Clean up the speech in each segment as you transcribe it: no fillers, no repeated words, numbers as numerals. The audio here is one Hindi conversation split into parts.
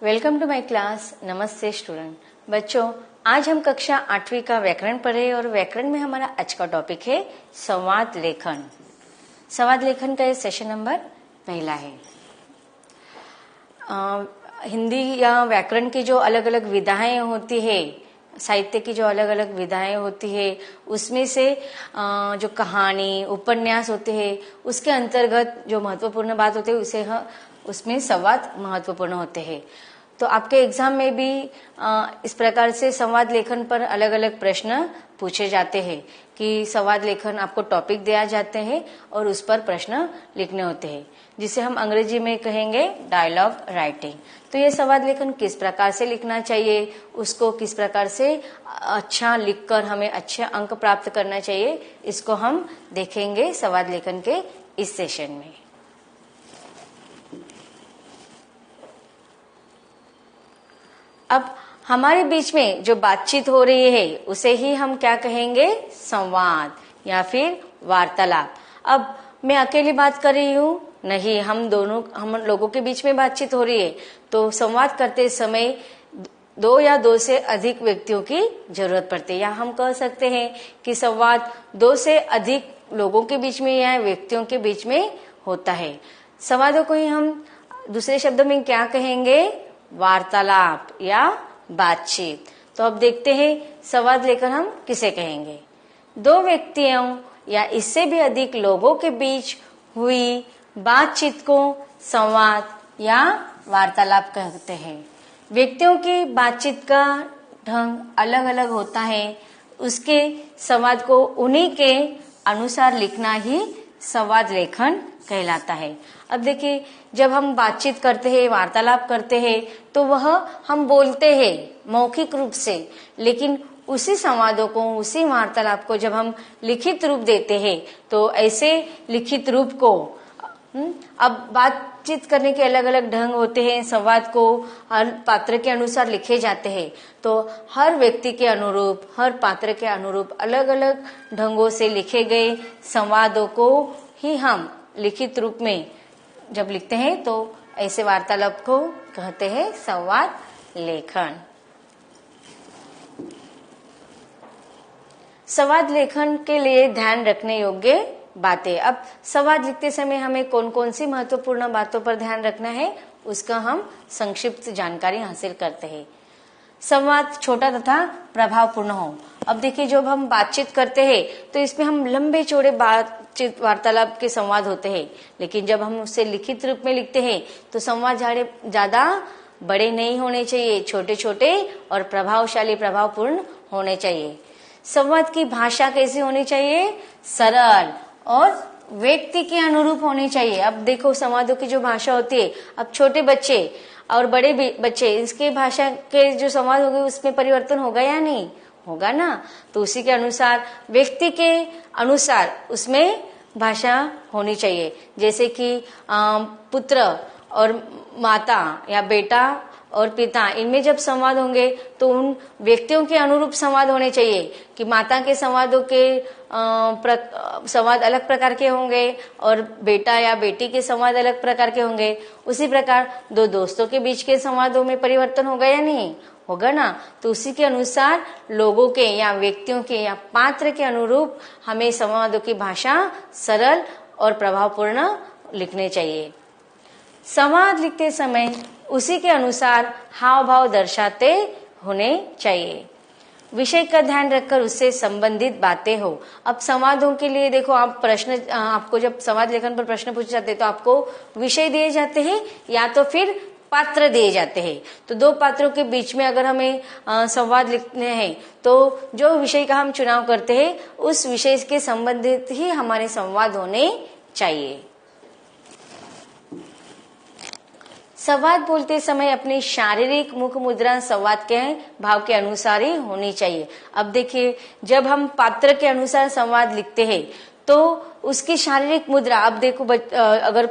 Welcome to my class. नमस्ते स्टूडेंट। बच्चों, आज हम कक्षा 8वीं का व्याकरण पढ़े और व्याकरण में हमारा आज का टॉपिक है संवाद लेखन। संवाद लेखन का ये सेशन नंबर पहला है। हिंदी या व्याकरण की जो अलग अलग विधाएं होती है, साहित्य की जो अलग अलग विधाएं होती है, उसमें से जो कहानी उपन्यास होते हैं उसके अंतर्गत जो महत्वपूर्ण बात होती है उसमें संवाद महत्वपूर्ण होते हैं। तो आपके एग्जाम में भी इस प्रकार से संवाद लेखन पर अलग अलग प्रश्न पूछे जाते हैं कि संवाद लेखन आपको टॉपिक दिया जाते हैं और उस पर प्रश्न लिखने होते हैं, जिसे हम अंग्रेजी में कहेंगे डायलॉग राइटिंग। तो ये संवाद लेखन किस प्रकार से लिखना चाहिए, उसको किस प्रकार से अच्छा लिखकर हमें अच्छे अंक प्राप्त करना चाहिए, इसको हम देखेंगे संवाद लेखन के इस सेशन में। अब हमारे बीच में जो बातचीत हो रही है उसे ही हम क्या कहेंगे, संवाद या फिर वार्तालाप। अब मैं अकेली बात कर रही हूँ नहीं, हम लोगों के बीच में बातचीत हो रही है, तो संवाद करते समय दो या दो से अधिक व्यक्तियों की जरूरत पड़ती है, या हम कह सकते हैं कि संवाद दो से अधिक लोगों के बीच में या व्यक्तियों के बीच में होता है। संवादों को ही हम दूसरे शब्दों में क्या कहेंगे, वार्तालाप या बातचीत। तो अब देखते हैं संवाद लेकर हम किसे कहेंगे। दो व्यक्तियों या इससे भी अधिक लोगों के बीच हुई बातचीत को संवाद या वार्तालाप कहते हैं। व्यक्तियों की बातचीत का ढंग अलग अलग होता है, उसके संवाद को उन्हीं के अनुसार लिखना ही संवाद लेखन कहलाता है। अब देखिए, जब हम बातचीत करते हैं, वार्तालाप करते हैं, तो वह हम बोलते हैं मौखिक रूप से, लेकिन उसी संवादों को, उसी वार्तालाप को जब हम लिखित रूप देते हैं, तो ऐसे लिखित रूप को अब बातचीत करने के अलग अलग ढंग होते हैं। संवाद को हर पात्र के अनुसार लिखे जाते हैं, तो हर व्यक्ति के अनुरूप, हर पात्र के अनुरूप अलग अलग ढंगों से लिखे गए संवादों को ही हम लिखित रूप में जब लिखते हैं तो ऐसे वार्तालाप को कहते हैं संवाद लेखन। संवाद लेखन के लिए ध्यान रखने योग्य बातें। अब संवाद लिखते समय हमें कौन कौन सी महत्वपूर्ण बातों पर ध्यान रखना है, उसका हम संक्षिप्त जानकारी हासिल करते हैं। संवाद छोटा तथा प्रभावपूर्ण हो। अब देखिए, जब हम बातचीत करते हैं तो इसमें हम लंबे चौड़े बातचीत वार्तालाप के संवाद होते हैं, लेकिन जब हम उसे लिखित रूप में लिखते हैं तो संवाद ज्यादा बड़े नहीं होने चाहिए, छोटे छोटे और प्रभावशाली, प्रभावपूर्ण होने चाहिए। संवाद की भाषा कैसी होनी चाहिए, सरल और व्यक्ति के अनुरूप होनी चाहिए। अब देखो, संवादों की जो भाषा होती है, अब छोटे बच्चे और बड़े बच्चे, इसके भाषा के जो संवाद होंगे उसमें परिवर्तन होगा या नहीं होगा ना, तो उसी के अनुसार, व्यक्ति के अनुसार उसमें भाषा होनी चाहिए। जैसे कि पुत्र और माता या बेटा और पिता, इनमें जब संवाद होंगे तो उन व्यक्तियों के अनुरूप संवाद होने चाहिए कि माता के संवादों के संवाद अलग प्रकार के होंगे और बेटा या बेटी के संवाद अलग प्रकार के होंगे। उसी प्रकार दो दोस्तों के बीच के संवादों में परिवर्तन होगा या नहीं होगा ना, तो उसी के अनुसार लोगों के या व्यक्तियों के या पात्र के अनुरूप हमें संवादों की भाषा सरल और प्रभावपूर्ण लिखने चाहिए। संवाद लिखते समय उसी के अनुसार हाव भाव दर्शाते होने चाहिए। विषय का ध्यान रखकर उससे संबंधित बातें हो। अब संवादों के लिए देखो, आप आपको जब संवाद लेखन पर प्रश्न पूछे जाते हैं तो आपको विषय दिए जाते हैं या तो फिर पात्र दिए जाते हैं। तो दो पात्रों के बीच में अगर हमें संवाद लिखने हैं तो जो विषय का हम चुनाव करते हैं उस विषय के संबंधित ही हमारे संवाद होने चाहिए। संवाद बोलते समय अपनी शारीरिक मुख मुद्रा संवाद के भाव के अनुसार ही होनी चाहिए। अब देखिए, जब हम पात्र के अनुसार संवाद लिखते हैं तो उसकी शारीरिक मुद्रा, अब देखो अगर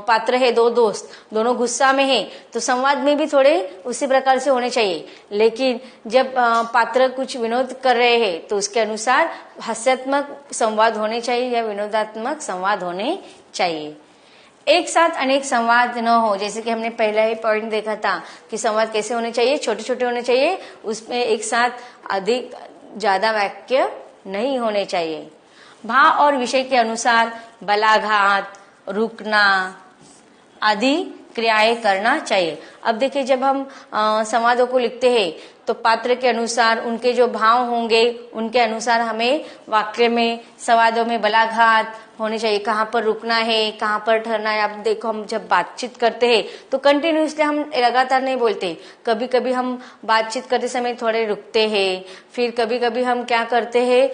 पात्र है, दो दोस्त, दोनों गुस्सा में है तो संवाद में भी थोड़े उसी प्रकार से होने चाहिए। लेकिन जब पात्र कुछ विनोद कर रहे हैं तो उसके अनुसार हास्यात्मक संवाद होने चाहिए या विनोदात्मक संवाद होने चाहिए। एक साथ अनेक संवाद न हो, जैसे कि हमने पहला ही पॉइंट देखा था कि संवाद कैसे होने चाहिए, छोटे छोटे होने चाहिए, उसमें एक साथ अधिक ज्यादा वाक्य नहीं होने चाहिए। भाव और विषय के अनुसार बलाघात, रुकना आदि क्रियाएं करना चाहिए। अब देखिए, जब हम संवादों को लिखते हैं तो पात्र के अनुसार उनके जो भाव होंगे उनके अनुसार हमें वाक्य में, संवादों में बलाघात होने चाहिए, कहाँ पर रुकना है, कहाँ पर ठहरना है। अब देखो, हम जब बातचीत करते हैं तो कंटिन्यूसली हम लगातार नहीं बोलते, कभी कभी हम बातचीत करते समय थोड़े रुकते हैं, फिर कभी कभी हम क्या करते हैं,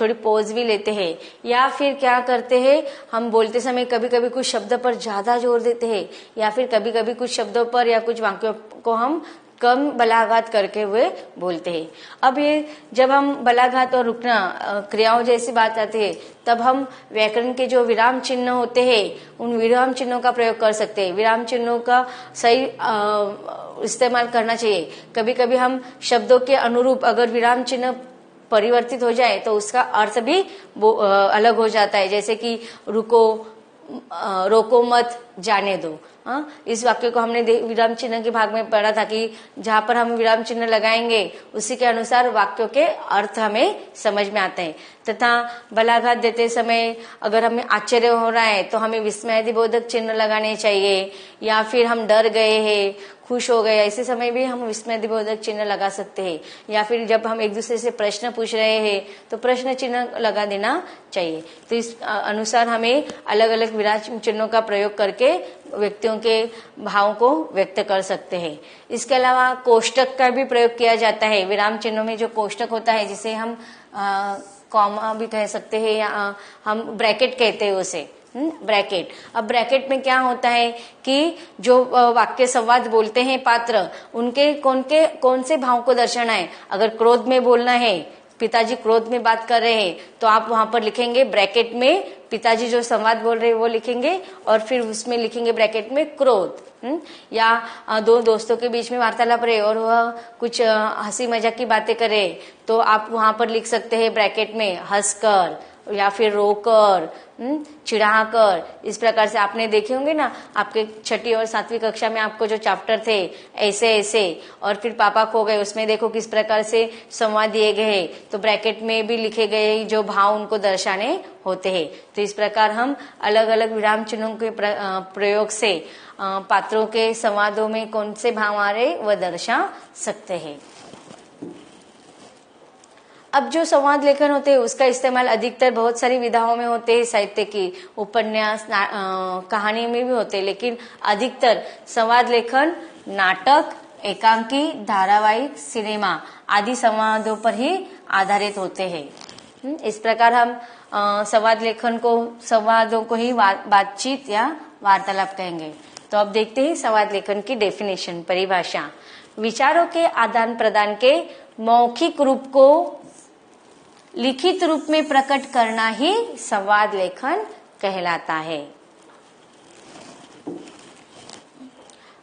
थोड़ी पॉज भी लेते हैं, या फिर क्या करते हैं, हम बोलते समय कभी कभी कुछ शब्द पर ज्यादा जोर देते हैं, या फिर कभी कभी कुछ शब्दों पर या कुछ वाक्यों को हम कम बलाघात करके हुए बोलते हैं। अब ये जब हम बलाघात और रुकना क्रियाओं जैसी बात आती है, तब हम व्याकरण के जो विराम चिन्ह होते हैं उन विराम चिन्हों का प्रयोग कर सकते हैं। विराम चिन्हों का सही इस्तेमाल करना चाहिए। कभी कभी हम शब्दों के अनुरूप अगर विराम चिन्ह परिवर्तित हो जाए तो उसका अर्थ भी अलग हो जाता है। जैसे कि रोको मत जाने दो, इस वाक्य को हमने विराम चिन्ह के भाग में पढ़ा था कि जहां पर हम विराम चिन्ह लगाएंगे उसी के अनुसार वाक्यों के अर्थ हमें समझ में आते हैं। तथा बलाघात देते समय अगर हमें आश्चर्य हो रहा है तो हमें विस्मयादिबोधक चिन्ह लगाने चाहिए, या फिर हम डर गए हैं, खुश हो गए, ऐसे समय भी हम विस्मयादिबोधक चिन्ह लगा सकते हैं। या फिर जब हम एक दूसरे से प्रश्न पूछ रहे हैं तो प्रश्न चिन्ह लगा देना चाहिए। तो इस अनुसार हमें अलग अलग विराम चिन्हों का प्रयोग करके व्यक्तियों के भावों को व्यक्त कर सकते हैं। इसके अलावा कोष्टक का भी प्रयोग किया जाता है। विराम चिन्हों में जो कोष्टक होता है, जिसे हम कॉमा भी कह सकते हैं, या हम ब्रैकेट कहते हैं उसे, ब्रैकेट। अब ब्रैकेट में क्या होता है कि जो वाक्य संवाद बोलते हैं पात्र, उनके कौन से भाव को दर्शाना है। अगर क्रोध में बोलना है, पिताजी क्रोध में बात कर रहे हैं, तो आप वहां पर लिखेंगे ब्रैकेट में पिताजी जो संवाद बोल रहे हैं वो लिखेंगे, और फिर उसमें लिखेंगे ब्रैकेट में क्रोध। या दो दोस्तों के बीच में वार्तालाप रहे और वह कुछ हंसी मजाक की बातें करे, तो आप वहां पर लिख सकते हैं ब्रैकेट में हंसकर, या फिर रोकर, चिढ़ाकर। इस प्रकार से आपने देखे होंगे ना, आपके 6ठी और 7वीं कक्षा में आपको जो चैप्टर थे ऐसे ऐसे और फिर पापा खो गए, उसमें देखो किस प्रकार से संवाद दिए गए, तो ब्रैकेट में भी लिखे गए जो भाव उनको दर्शाने होते हैं। तो इस प्रकार हम अलग अलग विराम चिन्हों के प्रयोग से पात्रों के संवादों में कौन से भाव आ रहे वह दर्शा सकते हैं। अब जो संवाद लेखन होते हैं उसका इस्तेमाल अधिकतर बहुत सारी विधाओं में होते हैं, साहित्य की, उपन्यास, कहानी में भी होते हैं, लेकिन अधिकतर संवाद लेखन नाटक, एकांकी, धारावाहिक, सिनेमा आदि संवादों पर ही आधारित होते हैं। इस प्रकार हम संवाद लेखन को, संवादों को ही बातचीत या वार्तालाप कहेंगे। तो अब देखते हैं संवाद लेखन की डेफिनेशन, परिभाषा। विचारों के आदान प्रदान के मौखिक रूप को लिखित रूप में प्रकट करना ही संवाद लेखन कहलाता है।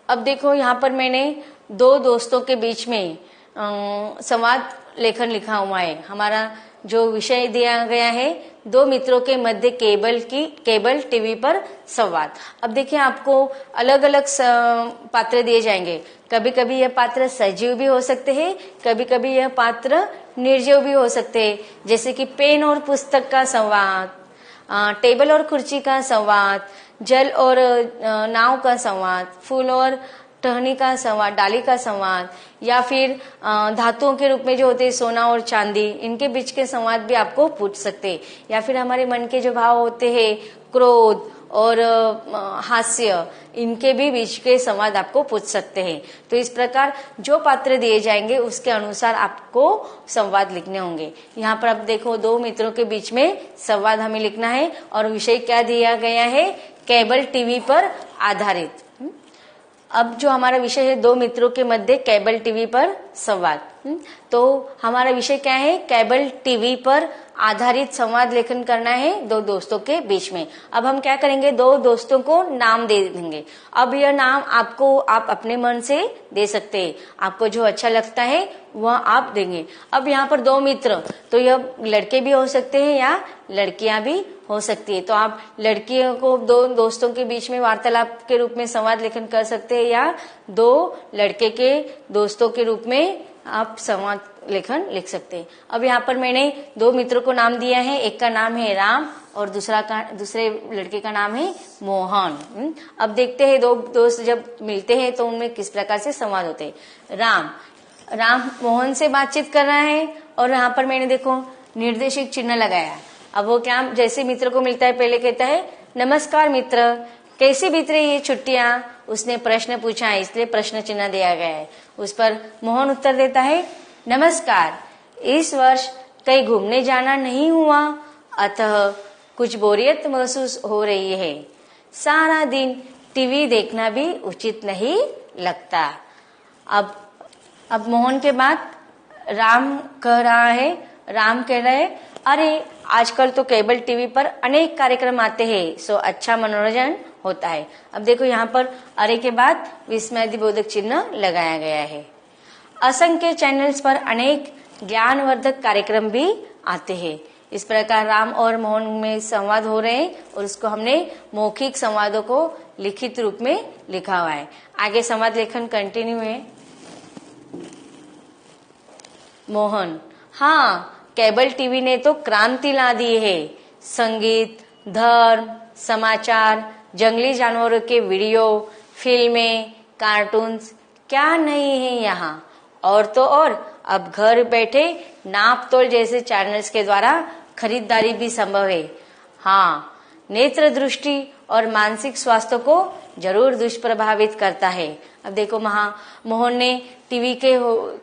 अब देखो, यहाँ पर मैंने दो दोस्तों के बीच में संवाद लेखन लिखा हुआ है। हमारा जो विषय दिया गया है, दो मित्रों के मध्य केबल टीवी पर संवाद। अब देखिए, आपको अलग अलग पात्र दिए जाएंगे। कभी कभी यह पात्र सजीव भी हो सकते हैं, कभी कभी यह पात्र निर्जीव भी हो सकते हैं। जैसे कि पेन और पुस्तक का संवाद, टेबल और कुर्सी का संवाद, जल और नाव का संवाद, फूल और टहनी का संवाद, डाली का संवाद, या फिर धातुओं के रूप में जो होते हैं सोना और चांदी, इनके बीच के संवाद भी आपको पूछ सकते हैं। या फिर हमारे मन के जो भाव होते हैं, क्रोध और हास्य, इनके भी बीच के संवाद आपको पूछ सकते हैं। तो इस प्रकार जो पात्र दिए जाएंगे उसके अनुसार आपको संवाद लिखने होंगे। यहाँ पर आप देखो, दो मित्रों के बीच में संवाद हमें लिखना है और विषय क्या दिया गया है, केबल टीवी पर आधारित। अब जो हमारा विषय है, दो मित्रों के मध्य केबल टीवी पर संवाद, तो हमारा विषय क्या है, केबल टीवी पर आधारित संवाद लेखन करना है दो दोस्तों के बीच में। अब हम क्या करेंगे, दो दोस्तों को नाम दे देंगे। अब यह नाम आपको आप अपने मन से दे सकते हैं, आपको जो अच्छा लगता है वह आप देंगे। अब यहाँ पर दो मित्र, तो यह लड़के भी हो सकते हैं या लड़कियां भी हो सकती है। तो आप लड़कियों को दो दोस्तों के बीच में वार्तालाप के रूप में संवाद लेखन कर सकते हैं या दो लड़के के दोस्तों के रूप में आप संवाद लेखन लिख सकते हैं। अब यहाँ पर मैंने दो मित्रों को नाम दिया है, एक का नाम है राम और दूसरे लड़के का नाम है मोहन। अब देखते हैं दो दोस्त जब मिलते हैं तो उनमें किस प्रकार से संवाद होते हैं। राम मोहन से बातचीत कर रहा है और यहाँ पर मैंने देखो निर्देशिक चिन्ह लगाया। अब वो क्या, जैसे मित्र को मिलता है पहले कहता है नमस्कार मित्र, कैसी बीत रही है छुट्टियां। उसने प्रश्न पूछा है इसलिए प्रश्न चिन्ह दिया गया है। उस पर मोहन उत्तर देता है नमस्कार, इस वर्ष कहीं घूमने जाना नहीं हुआ, अतः कुछ बोरियत महसूस हो रही है। सारा दिन टीवी देखना भी उचित नहीं लगता। अब मोहन के बाद राम कह रहा है अरे आजकल तो केबल टीवी पर अनेक कार्यक्रम आते हैं, सो अच्छा मनोरंजन होता है। अब देखो यहाँ पर अरे के बाद विस्मयादिबोधक चिन्ह लगाया गया है। असंख्य चैनल्स पर अनेक ज्ञानवर्धक कार्यक्रम भी आते हैं। इस प्रकार राम और मोहन में संवाद हो रहे हैं और उसको हमने मौखिक संवादों को लिखित रूप में लिखा हुआ है। आगे संवाद लेखन कंटिन्यू है। मोहन, हाँ, केबल टीवी ने तो क्रांति ला दी है। संगीत, धर्म, समाचार, जंगली जानवरों के वीडियो, फिल्में, कार्टून्स, क्या नहीं है यहाँ। और तो और अब घर बैठे नाप तोल जैसे चैनल्स के द्वारा खरीदारी भी संभव है। हाँ, नेत्र दृष्टि और मानसिक स्वास्थ्य को जरूर दुष्प्रभावित करता है। अब देखो मोहन ने टीवी के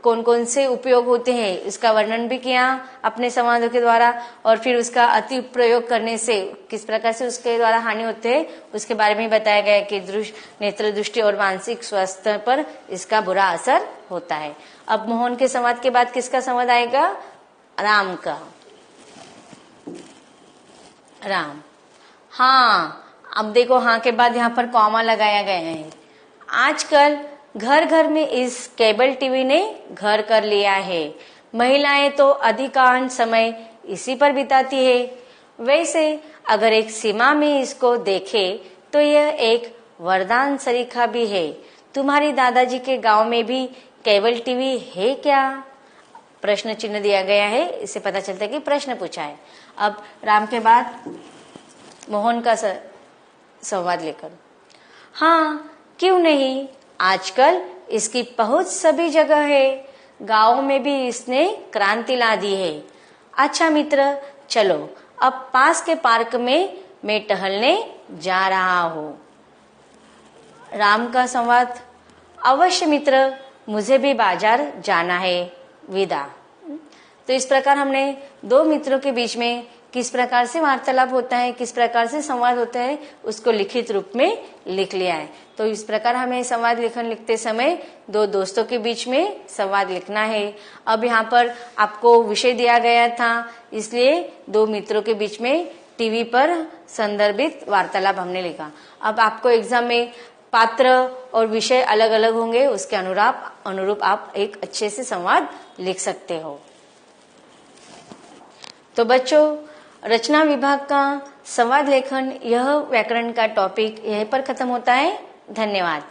कौन कौन से उपयोग होते हैं इसका वर्णन भी किया अपने संवादों के द्वारा, और फिर उसका अति प्रयोग करने से किस प्रकार से उसके द्वारा हानि होते हैं उसके बारे में बताया गया कि नेत्र दृष्टि और मानसिक स्वास्थ्य पर इसका बुरा असर होता है। अब मोहन के संवाद के बाद किसका संवाद आएगा? राम का। राम, हाँ, अब देखो हाँ के बाद यहाँ पर कॉमा लगाया गया है। आजकल घर घर में इस केबल टीवी ने घर कर लिया है। महिलाएं तो अधिकांश समय इसी पर बिताती है। वैसे अगर एक सीमा में इसको देखे तो यह एक वरदान सरीखा भी है। तुम्हारी दादाजी के गांव में भी केबल टीवी है क्या? प्रश्न चिन्ह दिया गया है, इससे पता चलता है कि प्रश्न पूछा है। अब राम के बाद मोहन का संवाद लेकर, हाँ, क्यों नहीं, आजकल इसकी पहुंच सभी जगह है। गांव में भी इसने क्रांति ला दी है। अच्छा मित्र, चलो अब पास के पार्क में मैं टहलने जा रहा हूँ। राम का संवाद, अवश्य मित्र, मुझे भी बाजार जाना है, विदा। तो इस प्रकार हमने दो मित्रों के बीच में किस प्रकार से वार्तालाप होता है, किस प्रकार से संवाद होता है, उसको लिखित रूप में लिख लिया है। तो इस प्रकार हमें संवाद लेखन लिखते समय दो दोस्तों के बीच में संवाद लिखना है। अब यहाँ पर आपको विषय दिया गया था, इसलिए दो मित्रों के बीच में टीवी पर संदर्भित वार्तालाप हमने लिखा। अब आपको एग्जाम में पात्र और विषय अलग अलग होंगे, उसके अनुरूप आप एक अच्छे से संवाद लिख सकते हो। तो बच्चों, रचना विभाग का संवाद लेखन यह व्याकरण का टॉपिक यहीं पर खत्म होता है। धन्यवाद।